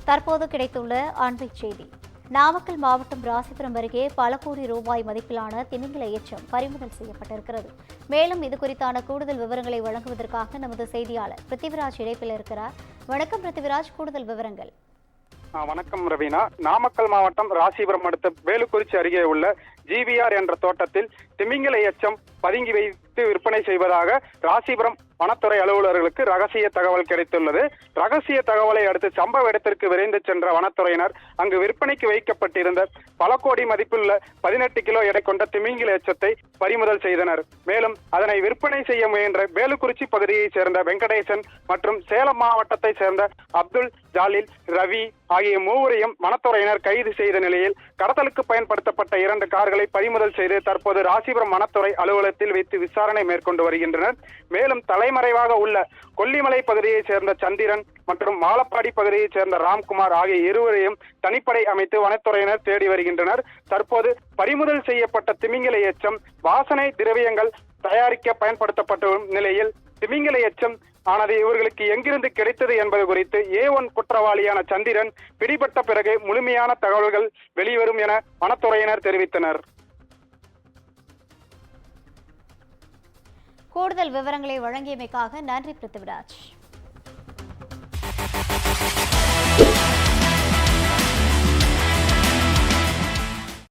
தற்போது கிடைத்துள்ள அண்மைச் செய்தி. நாமக்கல் மாவட்டம் ராசிபுரம் அருகே பல கோடி ரூபாய் மதிப்பிலான திமிங்கல எச்சம் பறிமுதல் செய்யப்பட்டிருக்கிறது. மேலும் இதுகுறித்தான கூடுதல் விவரங்களை வழங்குவதற்காக நமது செய்தியாளர் பிருத்திவிராஜ் இணைப்பில் இருக்கிறார். வணக்கம் பிருத்திவிராஜ், கூடுதல் விவரங்கள். வணக்கம் ரவீனா. நாமக்கல் மாவட்டம் ராசிபுரம் அடுத்த வேலுக்குறிச்சி அருகே உள்ள ஜிவிஆர் என்ற தோட்டத்தில் திமிங்கல எச்சம் பதுங்கி வைத்து விற்பனை செய்வதாக ராசிபுரம் வனத்துறை அலுவலர்களுக்கு ரகசிய தகவல் கிடைத்துள்ளது. ரகசிய தகவலை அடுத்து சம்பவ இடத்திற்கு விரைந்து சென்ற வனத்துறையினர் அங்கு விற்பனைக்கு வைக்கப்பட்டிருந்த பல கோடி மதிப்புள்ள 18 கிலோ எடை கொண்ட திமிங்கல எச்சத்தை பறிமுதல் செய்தனர். மேலும் அதனை விற்பனை செய்ய முயன்ற வேலுக்குறிச்சி பகுதியைச் சேர்ந்த வெங்கடேசன் மற்றும் சேலம் மாவட்டத்தை சேர்ந்த அப்துல் ஜாலில், ரவி ஆகிய மூவரையும் வனத்துறையினர் கைது செய்த நிலையில் கடத்தலுக்கு பயன்படுத்தப்பட்ட 2 கார்களை பறிமுதல் செய்து தற்போது ராசிபுரம் வனத்துறை அலுவலகத்தில் வைத்து விசாரணை மேற்கொண்டு வருகின்றனர். மேலும் தலைமறைவாக உள்ள கொல்லிமலை பகுதியைச் சேர்ந்த சந்திரன் மற்றும் மாலப்பாடி பகுதியைச் சேர்ந்த ராம்குமார் ஆகிய இருவரையும் தனிப்படை அமைத்து வனத்துறையினர் தேடி வருகின்றனர். தற்போது பறிமுதல் செய்யப்பட்ட திமிங்கல எச்சம் வாசனை திரவியங்கள் தயாரிக்க பயன்படுத்தப்பட்ட நிலையில் திமிங்கல எச்சம் ஆனது இவர்களுக்கு எங்கிருந்து கிடைத்தது என்பது குறித்து A1 குற்றவாளியான சந்திரன் பிடிபட்ட பிறகு முழுமையான தகவல்கள் வெளிவரும் என வனத்துறையினர் தெரிவித்தனர். கூடுதல் விவரங்களை வழங்கியமைக்காக நன்றி பிருத்திவிராஜ்.